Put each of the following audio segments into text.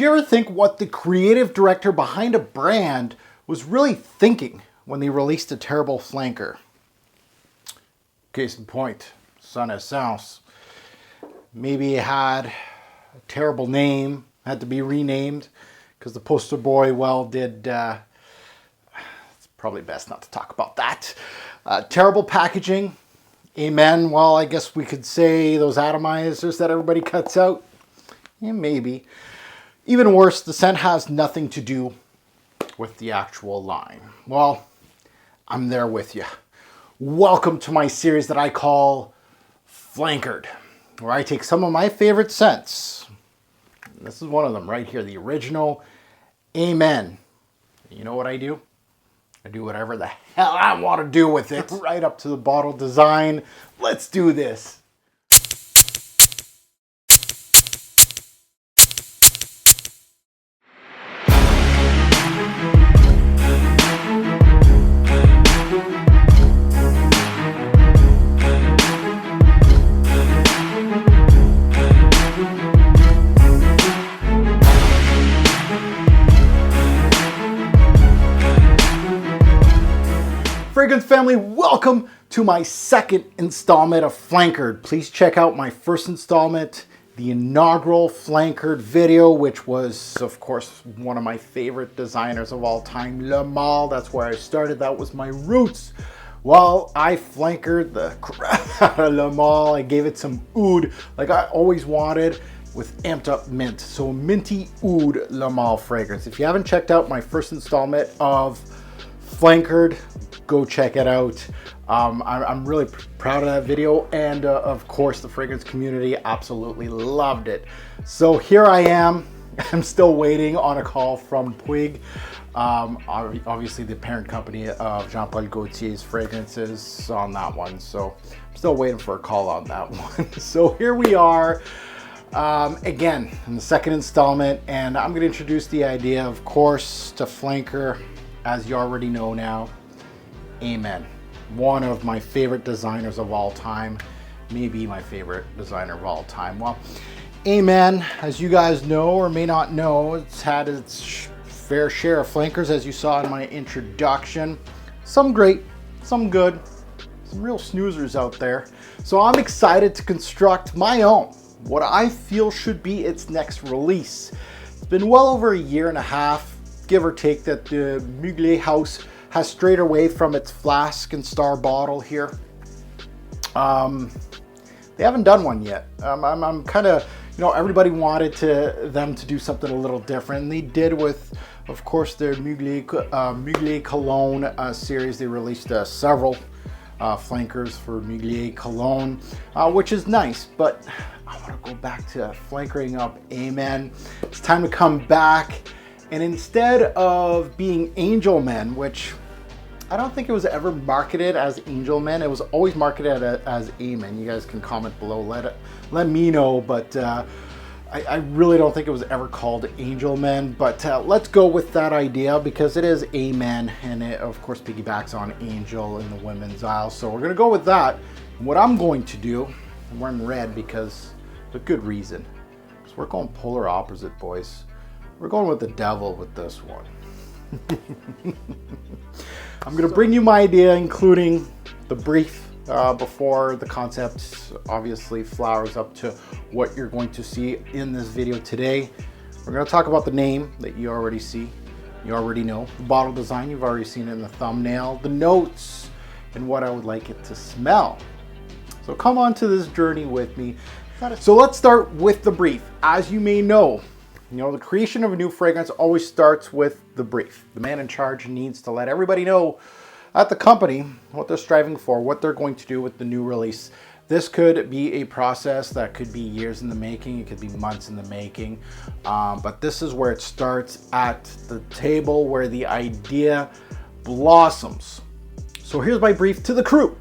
you ever think what the creative director behind a brand was really thinking when they released a terrible flanker? Case in point, Son Essence. Maybe it had a terrible name, had to be renamed, because the poster boy, well, did... it's probably best not to talk about that. Terrible packaging. Amen. Well, I guess we could say those atomizers that everybody cuts out. Yeah, maybe. Even worse, the scent has nothing to do with the actual line. Well, I'm there with you. Welcome to my series that I call Flankered, where I take some of my favorite scents. This is one of them right here, the original Amen. You know what I do? I do whatever the hell I want to do with it, right up to the bottle design. Let's do this. Fragrance family, welcome to my second installment of Flankered. Please check out my first installment, the inaugural Flankered video, which was, of course, one of my favorite designers of all time, I'll. That's where I started. That was my roots. Well, I flankered the crap out of I'll. I gave it some oud, like I always wanted, with amped up mint. So minty oud I'll fragrance. If you haven't checked out my first installment of Flankered, go check it out. I'm really proud of that video, and of course the fragrance community absolutely loved it. So here I am. I'm still waiting on a call from Puig, obviously the parent company of Jean-Paul Gaultier's fragrances on that one. So I'm still waiting for a call on that one. So here we are again in the second installment, and I'm going to introduce the idea, of course, to flanker, as you already know now. Amen. One of my favorite designers of all time, maybe my favorite designer of all time. Well, Amen, as you guys know or may not know, it's had its fair share of flankers, as you saw in my introduction. Some great, some good, some real snoozers out there. So I'm excited to construct my own, what I feel should be its next release. It's been well over a year and a half, give or take, that the Mugler house has strayed away from its flask and star bottle here. They haven't done one yet. I'm kind of, everybody wanted them to do something a little different. And they did with, of course, their Mugler Cologne series. They released several flankers for Mugler Cologne, which is nice, but I want to go back to flankering up Amen. It's time to come back. And instead of being Angel Men, which I don't think it was ever marketed as Angel Men, it was always marketed as Amen. You guys can comment below, let me know, but I really don't think it was ever called Angel Men. But let's go with that idea, because it is Amen, and it of course piggybacks on Angel in the women's aisle. So we're gonna go with that. And what I'm going to do, I'm wearing red because for good reason, because we're going polar opposite, boys. We're going with the devil with this one. I'm going to bring you my idea, including the brief before the concept obviously flowers up to what you're going to see in this video today. We're going to talk about the name that you already see, you already know, the bottle design, you've already seen it in the thumbnail, the notes, and what I would like it to smell. So come on to this journey with me. So let's start with the brief. As you may know, the creation of a new fragrance always starts with the brief. The man in charge needs to let everybody know at the company what they're striving for, what they're going to do with the new release. This could be a process that could be years in the making. It could be months in the making. But this is where it starts, at the table where the idea blossoms. So here's my brief to the crew,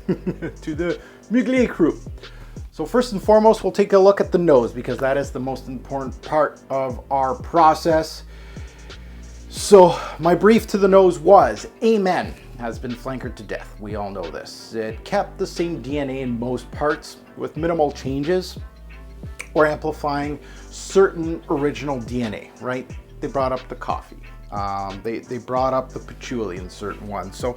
to the Mugler crew. So first and foremost, we'll take a look at the nose, because that is the most important part of our process. So my brief to the nose was, Amen has been flankered to death. We all know this. It kept the same DNA in most parts with minimal changes. or amplifying certain original DNA, right? They brought up the coffee. They brought up the patchouli in certain ones. So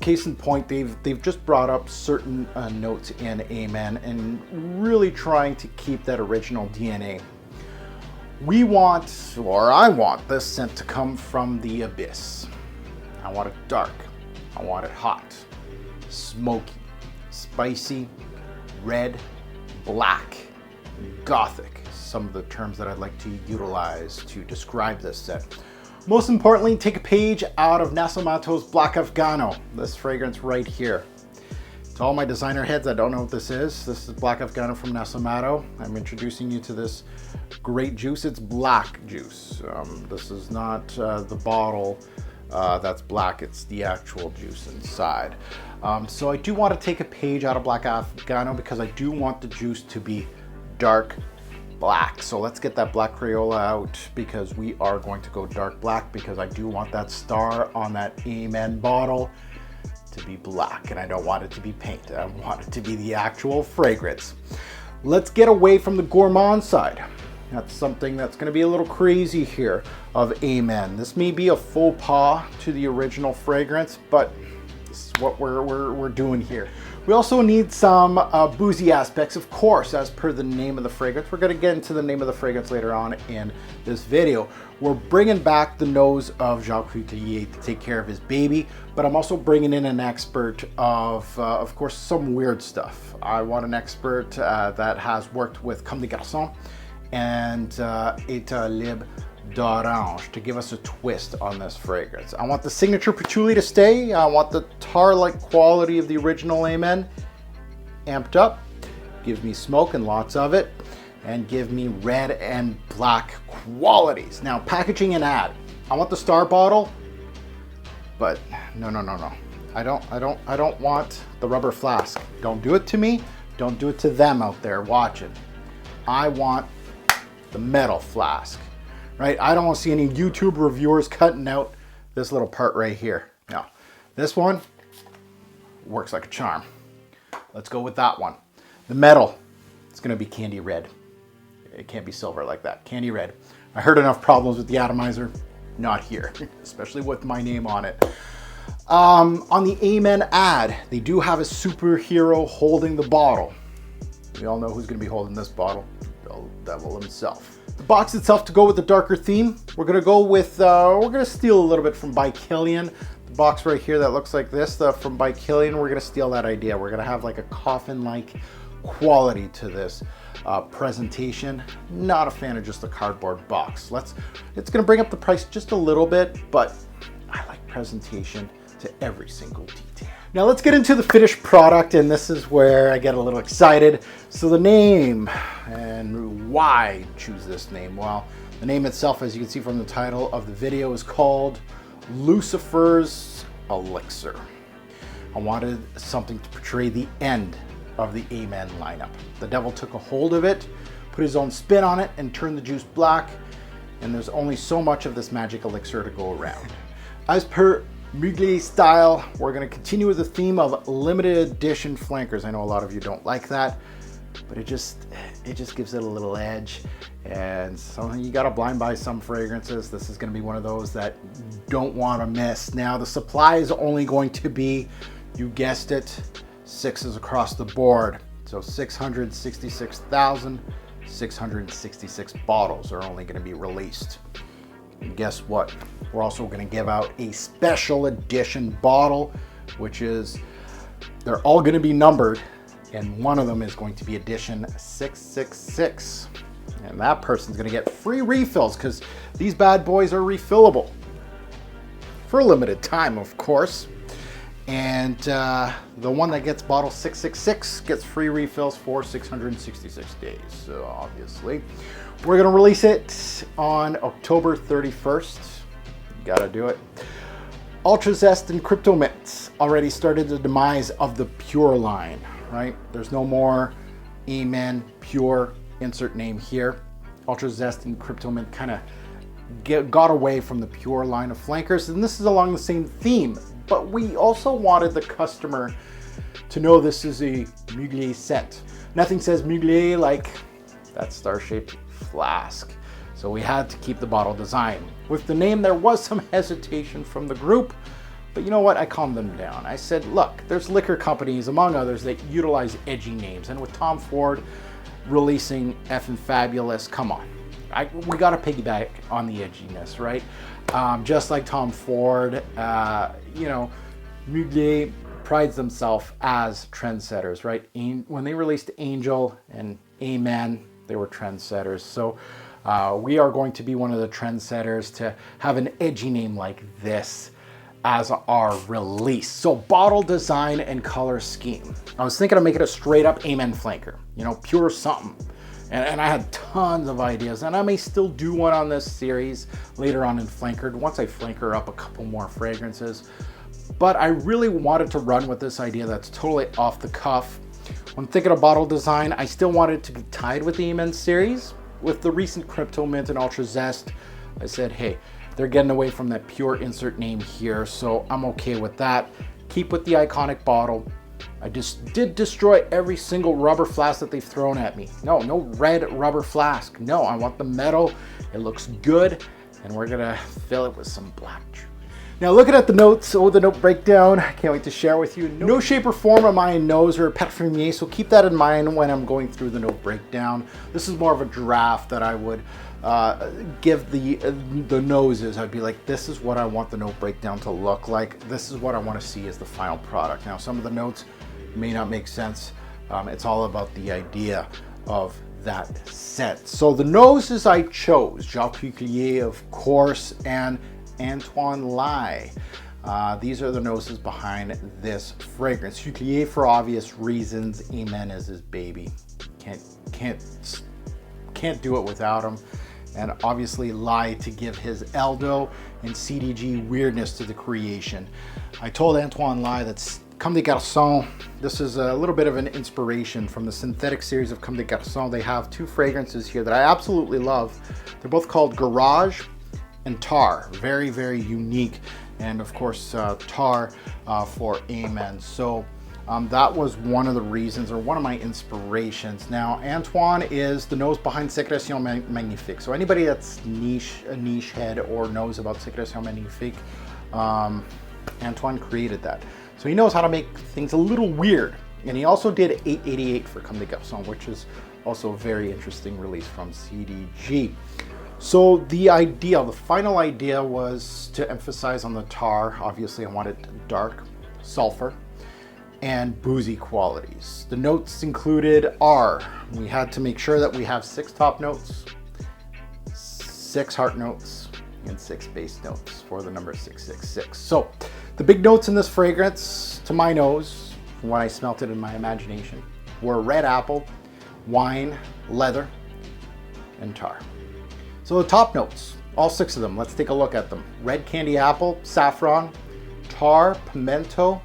case in point, they've just brought up certain notes in Amen and really trying to keep that original DNA. We want, or I want, this scent to come from the abyss. I want it dark. I want it hot, smoky, spicy, red, black, gothic. Some of the terms that I'd like to utilize to describe this scent. Most importantly, take a page out of Nasomato's Black Afghano, this fragrance right here. To all my designer heads that don't know what this is Black Afghano from Nasomato. I'm introducing you to this great juice. It's black juice. This is not the bottle that's black, it's the actual juice inside. So I do want to take a page out of Black Afghano because I do want the juice to be dark black. So let's get that black Crayola out because we are going to go dark black because I do want that star on that Amen bottle to be black, and I don't want it to be paint. I want it to be the actual fragrance. Let's get away from the gourmand side. That's something that's going to be a little crazy here of Amen. This may be a faux pas to the original fragrance, but this is what we're doing here. We also need some boozy aspects, of course, as per the name of the fragrance. We're going to get into the name of the fragrance later on in this video. We're bringing back the nose of Jacques Coutelier to take care of his baby, but I'm also bringing in an expert of course, some weird stuff. I want an expert that has worked with Comme des Garçons and État Libre d'Orange to give us a twist on this fragrance. I want the signature patchouli to stay. I want the tar-like quality of the original Amen amped up. Gives me smoke and lots of it, and give me red and black qualities. Now, packaging and ad. I want the star bottle, but no. I don't want the rubber flask. Don't do it to me. Don't do it to them out there watching. I want the metal flask. Right? I don't want to see any YouTube reviewers cutting out this little part right here. Now, this one works like a charm. Let's go with that one. The metal, it's going to be candy red. It can't be silver like that. Candy red. I heard enough problems with the atomizer. Not here, especially with my name on it. On the Amen ad, they do have a superhero holding the bottle. We all know who's going to be holding this bottle. The devil himself. The box itself, to go with the darker theme, we're going to go with, we're going to steal a little bit from By Killian. The box right here that looks like this, from By Killian, we're going to steal that idea. We're going to have like a coffin-like quality to this presentation. Not a fan of just the cardboard box. It's going to bring up the price just a little bit, but I like presentation to every single detail. Now let's get into the finished product, and this is where I get a little excited. So the name, and why choose this name? Well, the name itself, as you can see from the title of the video, is called Lucifer's Elixir. I wanted something to portray the end of the Amen lineup. The devil took a hold of it, put his own spin on it, and turned the juice black, and there's only so much of this magic elixir to go around. As per Mugler style, we're going to continue with the theme of limited edition flankers. I know a lot of you don't like that, but it just gives it a little edge, and so you got to blind buy some fragrances. This is going to be one of those that you don't want to miss. Now the supply is only going to be, you guessed it, 6s across the board. So 666,666 bottles are only going to be released. And guess what? We're also going to give out a special edition bottle, which is, they're all going to be numbered, and one of them is going to be edition 666. And that person's going to get free refills because these bad boys are refillable. For a limited time, of course. And the one that gets bottle 666 gets free refills for 666 days. So obviously, we're going to release it on October 31st. Gotta do it. Ultra Zest and Crypto Mint already started the demise of the Pure line, right? There's no more Amen Pure, insert name here. Ultra Zest and Crypto Mint kind of got away from the Pure line of flankers, and this is along the same theme. But we also wanted the customer to know this is a Mugler scent. Nothing says Mugler like that star-shaped flask. So we had to keep the bottle design. With the name, there was some hesitation from the group, but you know what? I calmed them down. I said, look, there's liquor companies, among others, that utilize edgy names. And with Tom Ford releasing Effin' Fabulous, come on. We got to piggyback on the edginess, right? Just like Tom Ford, Mugler prides themselves as trendsetters, right? When they released Angel and Amen, they were trendsetters. So we are going to be one of the trendsetters to have an edgy name like this as our release. So bottle design and color scheme. I was thinking of making a straight up Amen flanker, pure something. And I had tons of ideas, and I may still do one on this series later on in Flankered, once I flanker up a couple more fragrances. But I really wanted to run with this idea that's totally off the cuff. When thinking of bottle design, I still wanted it to be tied with the Amen series. With the recent Crypto Mint and Ultra Zest, I said, hey, they're getting away from that pure insert name here, so I'm okay with that. Keep with the iconic bottle. I just did destroy every single rubber flask that they've thrown at me. No red rubber flask. No, I want the metal. It looks good, and we're gonna fill it with some black juice. Now looking at the notes, the note breakdown, I can't wait to share with you. No shape or form am I a nose or a parfumier, so keep that in mind when I'm going through the note breakdown. This is more of a draft that I would give the noses. I'd be like, this is what I want the note breakdown to look like. This is what I want to see as the final product. Now some of the notes may not make sense. It's all about the idea of that scent. So the noses I chose, Jacques Huclier, of course, and Antoine Lai. These are the noses behind this fragrance. Huclier for obvious reasons. Amen is his baby. Can't do it without him. And obviously Lai to give his Eldo and CDG weirdness to the creation. I told Antoine Lai that's Comme des Garçons. This is a little bit of an inspiration from the synthetic series of Comme des Garçons. They have two fragrances here that I absolutely love. They're both called Garage and Tar. Very, very unique. And of course, Tar for Amen. So that was one of the reasons, or one of my inspirations. Now, Antoine is the nose behind Sécrétion Magnifique. So anybody that's a niche head or knows about Sécrétion Magnifique, Antoine created that. So he knows how to make things a little weird. And he also did 888 for Comme des Garçons, which is also a very interesting release from CDG. So the final idea was to emphasize on the tar. Obviously I wanted dark, sulfur, and boozy qualities. The notes included we had to make sure that we have 6 top notes, 6 heart notes, and 6 base notes for the number 666. So the big notes in this fragrance, to my nose, when I smelt it in my imagination, were red apple, wine, leather, and tar. So the top notes, all 6 of them, let's take a look at them. Red candy apple, saffron, tar, pimento,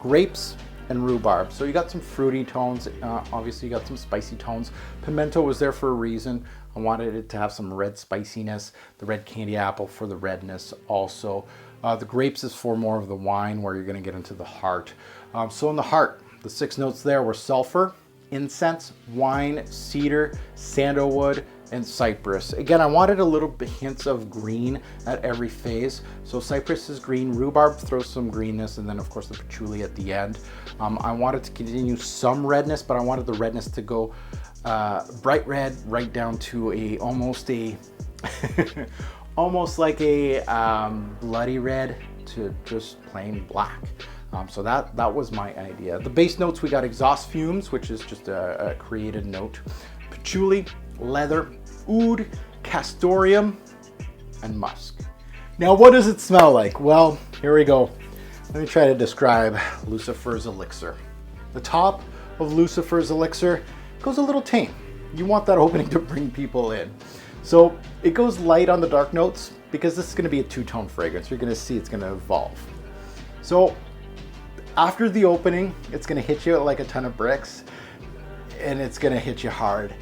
grapes, and rhubarb. So you got some fruity tones, obviously you got some spicy tones. Pimento was there for a reason. I wanted it to have some red spiciness. The red candy apple for the redness also. The grapes is for more of the wine, where you're gonna get into the heart. So in the heart, the 6 notes there were sulfur, incense, wine, cedar, sandalwood, and cypress. Again, I wanted a little bit hints of green at every phase. So cypress is green, rhubarb throws some greenness, and then of course the patchouli at the end. I wanted to continue some redness, but I wanted the redness to go bright red right down to almost like a bloody red to just plain black. So that was my idea. The base notes, we got exhaust fumes, which is just a created note, patchouli, leather, oud, castoreum, and musk. Now, what does it smell like? Well, here we go. Let me try to describe Lucifer's Elixir. The top of Lucifer's Elixir goes a little tame. You want that opening to bring people in. So it goes light on the dark notes because this is going to be a 2-tone fragrance. You're going to see it's going to evolve. So after the opening, it's going to hit you like a ton of bricks, and it's going to hit you hard.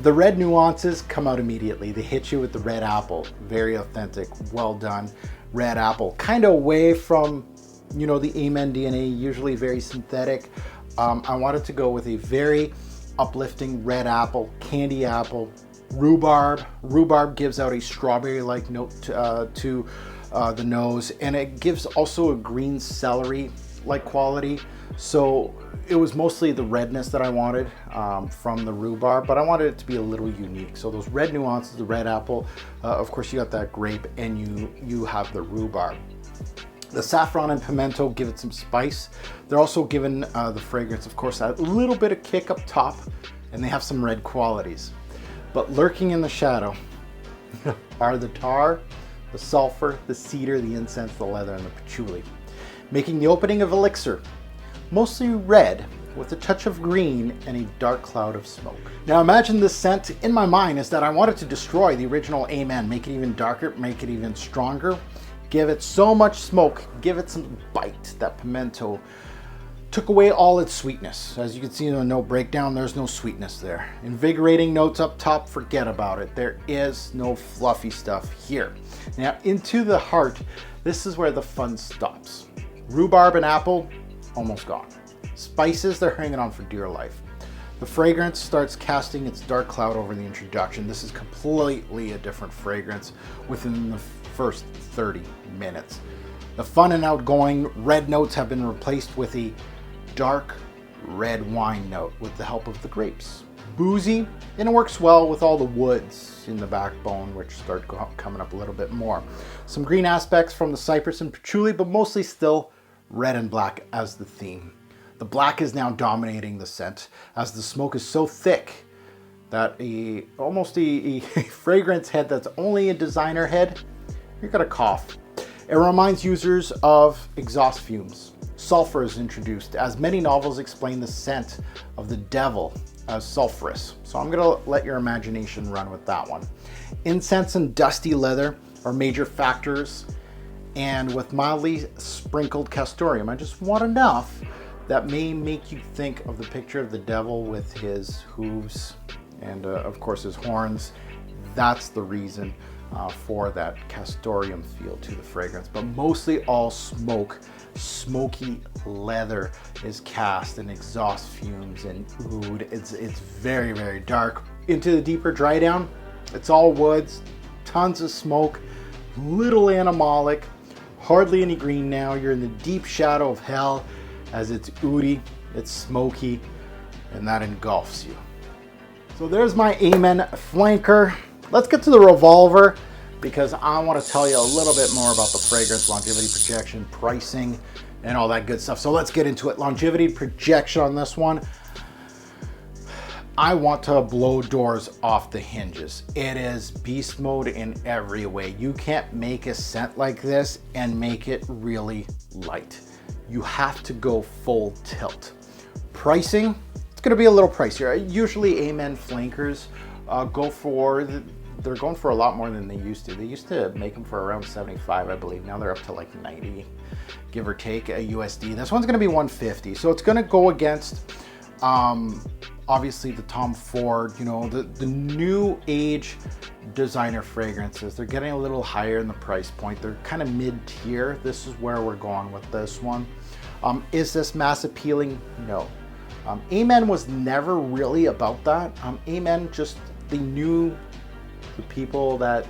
The red nuances come out immediately. They hit you with the red apple. Very authentic, well done. Red apple, kind of away from, the Amen DNA, usually very synthetic. I wanted to go with a very uplifting red apple, candy apple, rhubarb. Rhubarb gives out a strawberry-like note to the nose, and it gives also a green celery-like quality. So it was mostly the redness that I wanted from the rhubarb, but I wanted it to be a little unique. So those red nuances, the red apple, of course you got that grape, and you have the rhubarb. The saffron and pimento give it some spice. They're also given the fragrance, of course, a little bit of kick up top, and they have some red qualities. But lurking in the shadow are the tar, the sulfur, the cedar, the incense, the leather, and the patchouli, making the opening of Elixir mostly red with a touch of green and a dark cloud of smoke. Now imagine this scent in my mind is that I wanted to destroy the original Amen, make it even darker, make it even stronger, give it so much smoke, give it some bite. That pimento took away all its sweetness. As you can see in the note breakdown, there's no sweetness there. Invigorating notes up top, forget about it. There is no fluffy stuff here. Now into the heart, this is where the fun stops. Rhubarb and apple, almost gone. Spices, they're hanging on for dear life. The fragrance starts casting its dark cloud over the introduction. This is completely a different fragrance within the first 30 minutes. The fun and outgoing red notes have been replaced with a dark red wine note with the help of the grapes. Boozy, and it works well with all the woods in the backbone, which start coming up a little bit more. Some green aspects from the cypress and patchouli, but mostly still red and black as the theme. The black is now dominating the scent as the smoke is so thick that almost a fragrance head that's only a designer head, you're gonna cough. It reminds users of exhaust fumes. Sulfur is introduced, as many novels explain the scent of the devil as sulfurous. So I'm gonna let your imagination run with that one. Incense and dusty leather are major factors, and with mildly sprinkled castoreum. I just want enough that may make you think of the picture of the devil with his hooves and of course his horns. That's the reason for that castoreum feel to the fragrance, but mostly all smoke. Smoky leather is cast and exhaust fumes and oud. It's very, very dark. Into the deeper dry down, it's all woods, tons of smoke, little animalic, hardly any green now. You're in the deep shadow of hell as it's oudy, it's smoky, and that engulfs you. So there's my Amen flanker. Let's get to the revolver because I want to tell you a little bit more about the fragrance, longevity projection, pricing, and all that good stuff. So let's get into it. Longevity projection on this one. I want to blow doors off the hinges. It is beast mode in every way. You can't make a scent like this and make it really light. You have to go full tilt. Pricing, it's gonna be a little pricier. Usually Amen flankers they're going for a lot more than they used to. They used to make them for around 75, I believe. Now they're up to like 90, give or take a USD. This one's gonna be 150. So it's gonna go against, obviously the Tom Ford, you know, the new age designer fragrances. They're getting a little higher in the price point. They're kind of mid-tier. This is where we're going with this one. Is this mass appealing? No. Amen was never really about that. Amen just, they knew the people that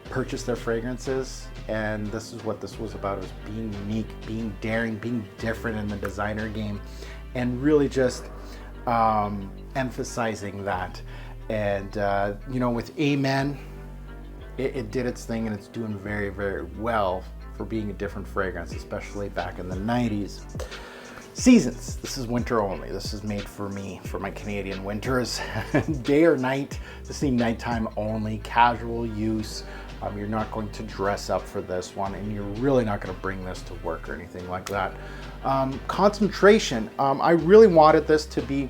purchased their fragrances, and this is what this was about. It was being unique, being daring, being different in the designer game, and really just emphasizing that. And you know, with Amen, it did its thing, and it's doing very, very well for being a different fragrance, especially back in the 90s. Seasons, this is winter only. This is made for me, for my Canadian winters. Day or night, this is nighttime only, casual use. You're not going to dress up for this one, and you're really not going to bring this to work or anything like that. Concentration, I really wanted this to be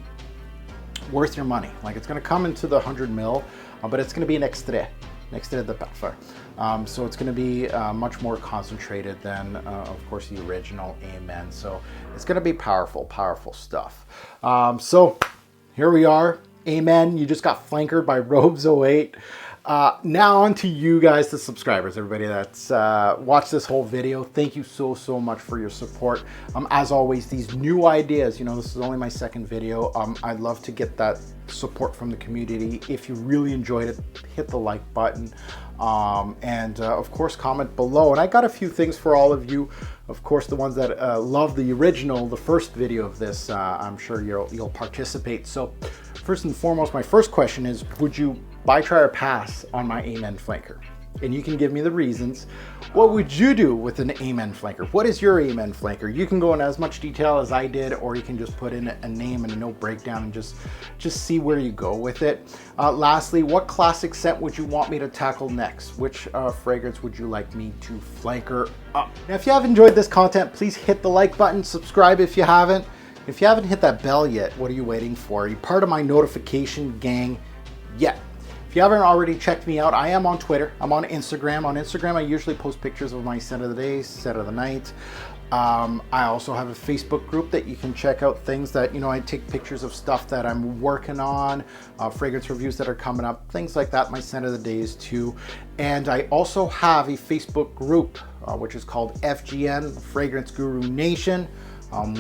worth your money. Like, it's going to come into the 100 mil, but it's going to be an extrait de parfum. So it's going to be much more concentrated than, of course, the original Amen. So it's going to be powerful, powerful stuff. So here we are. Amen. You just got flankered by Robes 08. Now on to you guys, the subscribers, everybody that's watched this whole video. Thank you so much for your support. As always, these new ideas, you know, this is only my second video. I'd love to get that support from the community. If you really enjoyed it, hit the like button. Of course, comment below. And I got a few things for all of you. Of course, the ones that love the original, the first video of this, I'm sure you'll participate. So first and foremost, my first question is, would you buy, try, or pass on my Amen flanker? And you can give me the reasons. What would you do with an Amen flanker? What is your Amen flanker? You can go in as much detail as I did, or you can just put in a name and a note breakdown and just see where you go with it. Lastly, what classic scent would you want me to tackle next? Which fragrance would you like me to flanker up? Now, if you have enjoyed this content, please hit the like button, subscribe if you haven't. If you haven't hit that bell yet, what are you waiting for? Are you part of my notification gang yet? If you haven't already checked me out, I am on Twitter. I'm on Instagram. On Instagram, I usually post pictures of my scent of the day, scent of the night. I also have a Facebook group that you can check out things that, you know, I take pictures of stuff that I'm working on, fragrance reviews that are coming up, things like that, my scent of the days too. And I also have a Facebook group, which is called FGN, Fragrance Guru Nation.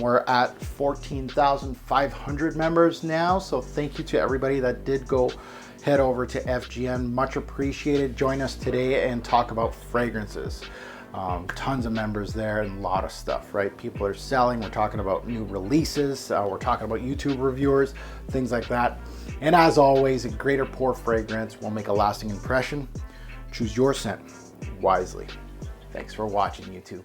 We're at 14,500 members now. So thank you to everybody that did go head over to FGN. Much appreciated. Join us today and talk about fragrances. Tons of members there and a lot of stuff, right? People are selling. We're talking about new releases. We're talking about YouTube reviewers, things like that. And as always, a great or poor fragrance will make a lasting impression. Choose your scent wisely. Thanks for watching, YouTube.